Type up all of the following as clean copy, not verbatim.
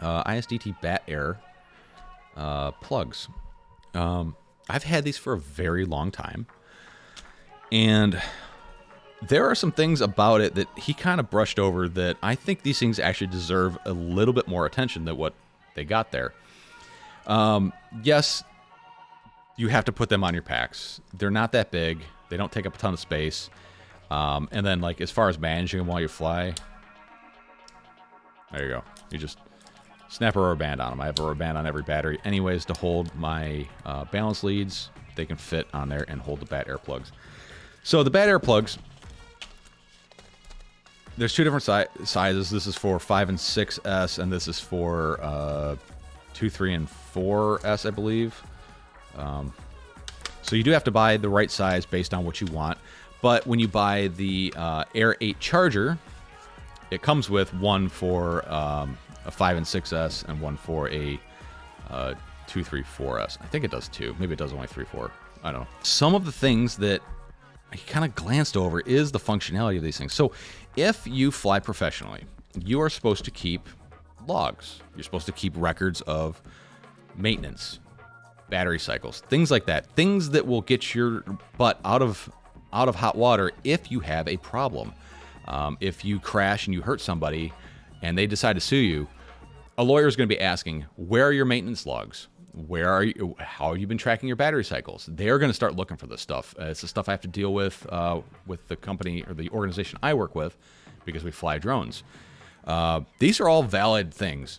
ISDT BatAir plugs. I've had these for a very long time, and there are some things about it that he kind of brushed over that I think these things actually deserve a little bit more attention than what they got there. Yes, you have to put them on your packs. They're not that big. They don't take up a ton of space. And then, like, as far as managing them while you fly, there you go. You just snap a rubber band on them. I have a rubber band on every battery anyways to hold my balance leads. They can fit on there and hold the BatAir plugs. So the BatAir plugs, there's two different sizes. This is for 5 and 6S, and this is for 2, 3, and 4S, I believe. So you do have to buy the right size based on what you want. But when you buy the AIR8 charger, it comes with one for a 5 and 6S and one for a 2, 3, 4S. I think it does 2. Maybe it does only 3, 4. I don't know. Some of the things that I kind of glanced over is the functionality of these things. So if you fly professionally, you are supposed to keep logs. You're supposed to keep records of maintenance, battery cycles, things like that. Things that will get your butt out of hot water if you have a problem. If you crash and you hurt somebody and they decide to sue you, a lawyer is going to be asking, where are your maintenance logs? Where are you? How have you been tracking your battery cycles? They're going to start looking for this stuff. It's the stuff I have to deal with the company or the organization I work with because we fly drones. These are all valid things.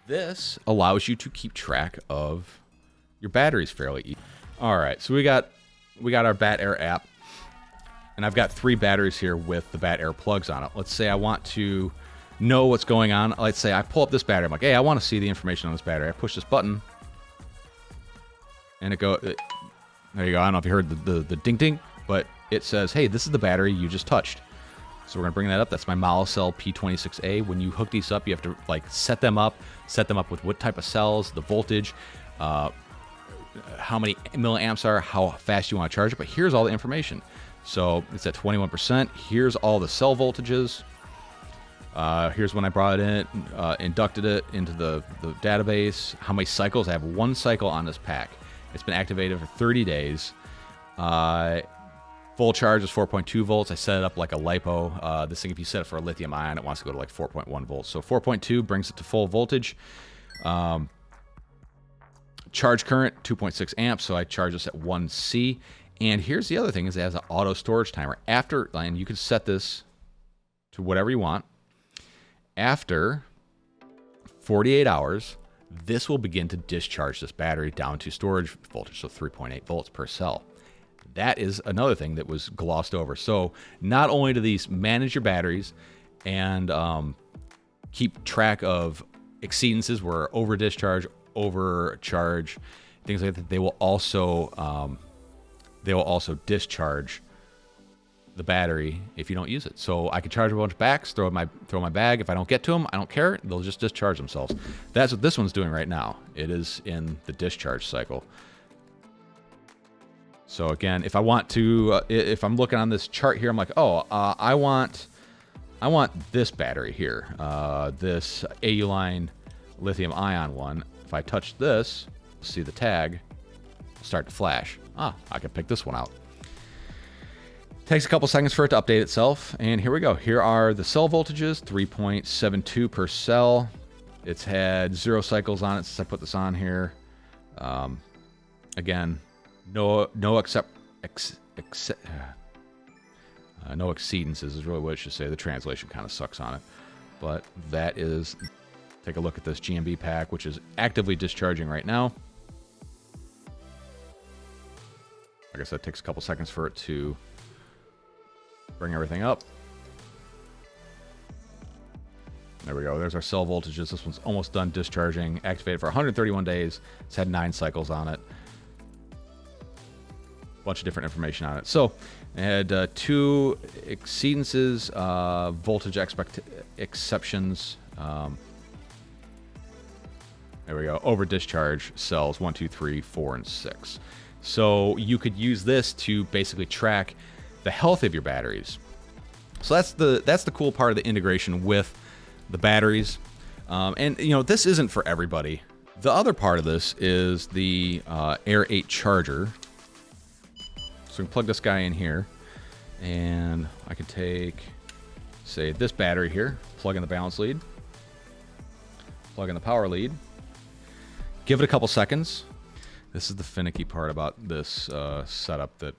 This allows you to keep track of your batteries fairly easy. All right, so we got our BatAir app, and I've got 3 batteries here with the BatAir plugs on it. Let's say I want to know what's going on. Let's say I pull up this battery. I'm like, hey, I want to see the information on this battery. I push this button, and it goes. There you go. I don't know if you heard the ding ding, but it says, hey, this is the battery you just touched. So we're gonna bring that up. That's my Molicel P26A. When you hook these up, you have to like set them up with what type of cells, the voltage, how many milliamps are, how fast you want to charge it. But here's all the information. So it's at 21%. Here's all the cell voltages. Here's when I brought it in, inducted it into the database. How many cycles? I have 1 cycle on this pack. It's been activated for 30 days. Full charge is 4.2 volts. I set it up like a LiPo. This thing, if you set it for a lithium ion, it wants to go to like 4.1 volts. So 4.2 brings it to full voltage. Charge current, 2.6 amps. So I charge this at 1C. And here's the other thing, is it has an auto storage timer. After, and you can set this to whatever you want. After 48 hours, this will begin to discharge this battery down to storage voltage, so 3.8 volts per cell. That is another thing that was glossed over. So not only do these manage your batteries and keep track of exceedances where over discharge, overcharge, things like that, they will also discharge the battery if you don't use it. So I can charge a bunch of backs, throw my bag. If I don't get to them, I don't care. They'll just discharge themselves. That's what this one's doing right now. It is in the discharge cycle. So again, if I want to, if I'm looking on this chart here, I'm like, oh, I want this battery here, this AU-line lithium ion one. If I touch this, see the tag start to flash. I can pick this one out. Takes a couple seconds for it to update itself, and here we go. Here are the cell voltages, 3.72 per cell. It's had 0 cycles on it since I put this on here. Again, no exceedances is really what it should say. The translation kind of sucks on it, but that is. Take a look at this GMB pack, which is actively discharging right now. Like I said, it takes a couple seconds for it to bring everything up. There we go. There's our cell voltages. This one's almost done discharging. Activated for 131 days. It's had 9 cycles on it. Bunch of different information on it. So it had 2 exceedances, voltage exceptions. There we go. Over discharge cells 1, 2, 3, 4, and 6. So you could use this to basically track the health of your batteries. So that's the cool part of the integration with the batteries. And you know, this isn't for everybody. The other part of this is the AIR8 charger. So we can plug this guy in here, and I can take, say, this battery here, plug in the balance lead, plug in the power lead, give it a couple seconds. This is the finicky part about this setup that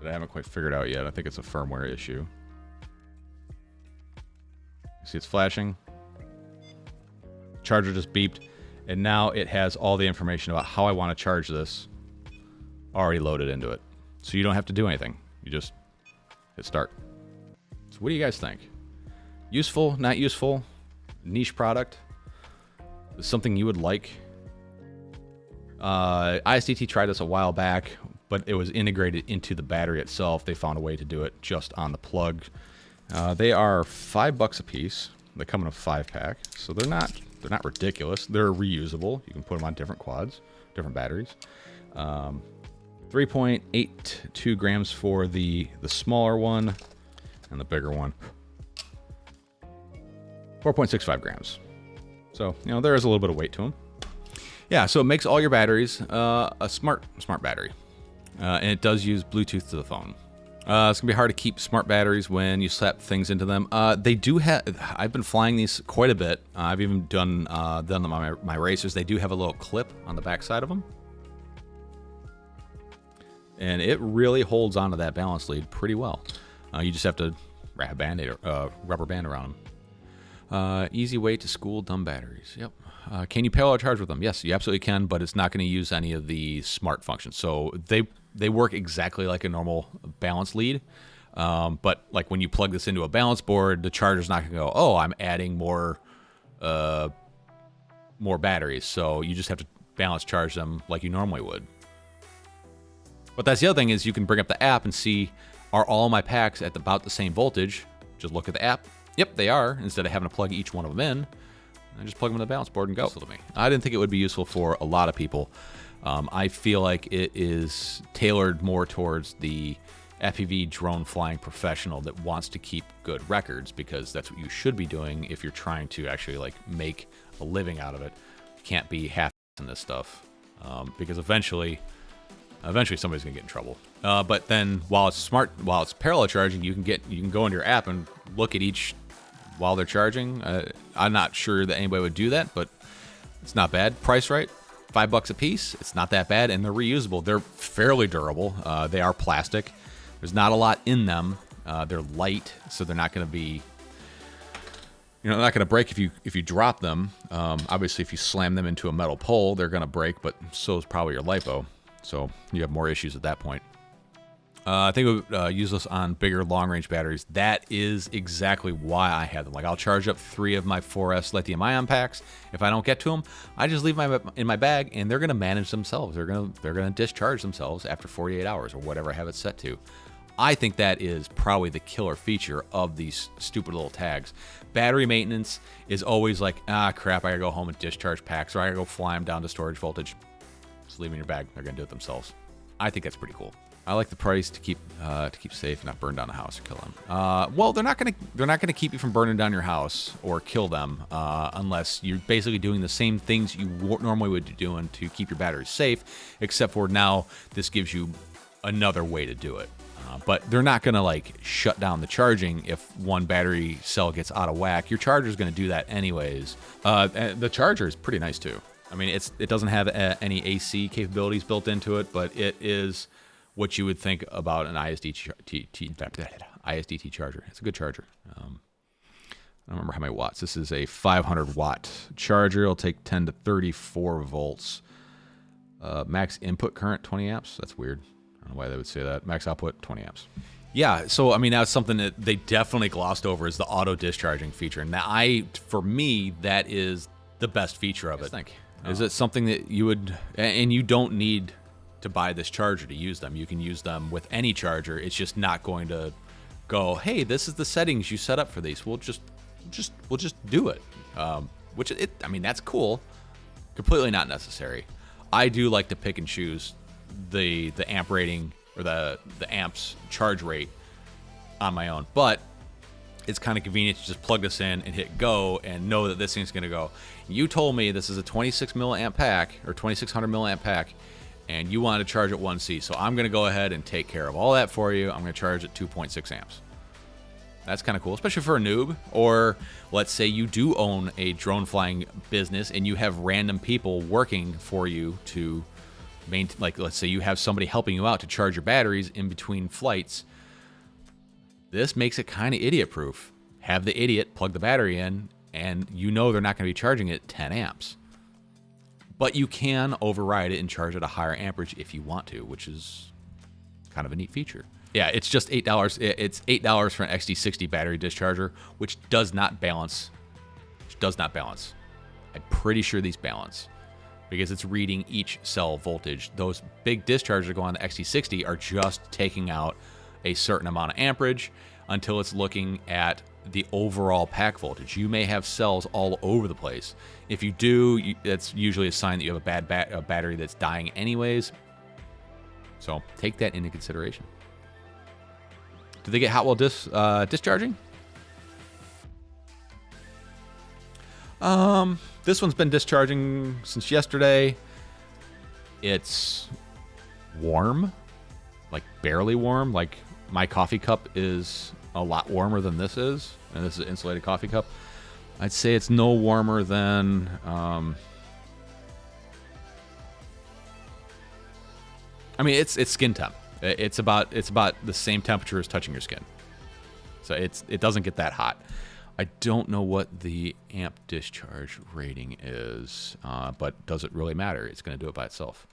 I haven't quite figured out yet. I think it's a firmware issue. See, it's flashing. Charger just beeped, and now it has all the information about how I want to charge this already loaded into it. So you don't have to do anything. You just hit start. So what do you guys think? Useful, not useful? Niche product? Is something you would like? ISDT tried this a while back, but it was integrated into the battery itself. They found a way to do it just on the plug. They are $5 a piece. They come in a 5-pack, so they're not ridiculous. They're reusable. You can put them on different quads, different batteries. 3.82 grams for the smaller one, and the bigger one 4.65 grams. So, you know, there is a little bit of weight to them. Yeah, so it makes all your batteries a smart battery. And it does use Bluetooth to the phone. It's going to be hard to keep smart batteries when you slap things into them. They do have, I've been flying these quite a bit. I've even done them on my racers. They do have a little clip on the back side of them. And it really holds onto that balance lead pretty well. You just have to wrap a Band-Aid or rubber band around them. Easy way to school dumb batteries. Yep. Can you parallel charge with them? Yes, you absolutely can, but it's not going to use any of the smart functions. So they work exactly like a normal balance lead. But like when you plug this into a balance board, the charger's not going to go, oh, I'm adding more batteries. So you just have to balance charge them like you normally would. But that's the other thing is you can bring up the app and see, are all my packs at about the same voltage? Just look at the app. Yep, they are. Instead of having to plug each one of them in, I just plug them in the balance board and go. To me. I didn't think it would be useful for a lot of people. I feel like it is tailored more towards the FPV drone flying professional that wants to keep good records, because that's what you should be doing if you're trying to actually like make a living out of it. You can't be half-assing this stuff, because eventually somebody's gonna get in trouble. But then while it's parallel charging, you can go into your app and look at each while they're charging. I'm not sure that anybody would do that, but it's not bad. Price right, $5 a piece. It's not that bad, and they're reusable. They're fairly durable. They are plastic. There's not a lot in them. They're light, so they're not going to be, not going to break if you drop them. Obviously, if you slam them into a metal pole, they're going to break, but so is probably your LiPo. So you have more issues at that point. I think we would use this on bigger long-range batteries. That is exactly why I have them. Like, I'll charge up 3 of my 4S lithium-ion packs. If I don't get to them, I just leave them in my bag, and they're going to manage themselves. They're going to discharge themselves after 48 hours or whatever I have it set to. I think that is probably the killer feature of these stupid little tags. Battery maintenance is always like, crap, I gotta go home and discharge packs, or I gotta go fly them down to storage voltage. Just leave them in your bag. They're gonna do it themselves. I think that's pretty cool. I like the price to keep safe and not burn down the house or kill them. Well, they're not gonna keep you from burning down your house or kill them unless you're basically doing the same things you normally would be doing to keep your batteries safe, except for now this gives you another way to do it. But they're not gonna like shut down the charging if one battery cell gets out of whack. Your charger's gonna do that anyways. The charger is pretty nice too. I mean, it doesn't have any AC capabilities built into it, but it is what you would think about an ISDT charger. It's a good charger. I don't remember how many watts. This is a 500 watt charger. It'll take 10 to 34 volts. Max input current 20 amps. That's weird. I don't know why they would say that. Max output 20 amps. Yeah, so I mean, that's something that they definitely glossed over, is the auto discharging feature. And for me, that is the best feature of it. Is it something that you would, and you don't need to buy this charger to use them. You can use them with any charger. It's just not going to go, hey, this is the settings you set up for these. We'll just do it. I mean, that's cool. Completely not necessary. I do like to pick and choose the amp rating or the amps charge rate on my own. But it's kind of convenient to just plug this in and hit go and know that this thing's going to go. You told me this is a 26 milliamp pack or 2600 milliamp pack, and you wanted to charge at 1C. So I'm going to go ahead and take care of all that for you. I'm going to charge at 2.6 amps. That's kind of cool, especially for a noob. Or let's say you do own a drone flying business and you have random people working for you to maintain, like let's say you have somebody helping you out to charge your batteries in between flights. This makes it kind of idiot proof. Have the idiot plug the battery in, and you know they're not going to be charging it at 10 amps. But you can override it and charge at a higher amperage if you want to, which is kind of a neat feature. Yeah, it's just $8. It's $8 for an XT60 battery discharger, which does not balance. I'm pretty sure these balance because it's reading each cell voltage. Those big dischargers that go on the XT60 are just taking out a certain amount of amperage until it's looking at the overall pack voltage. You may have cells all over the place. If you do, that's usually a sign that you have a bad battery that's dying anyways. So take that into consideration. Do they get hot while discharging? This one's been discharging since yesterday. It's warm, like barely warm. Like my coffee cup is a lot warmer than this is, and this is an insulated coffee cup. I'd say it's no warmer than I mean it's skin temp. It's about the same temperature as touching your skin. So it doesn't get that hot. I don't know what the amp discharge rating is, but does it really matter? It's going to do it by itself.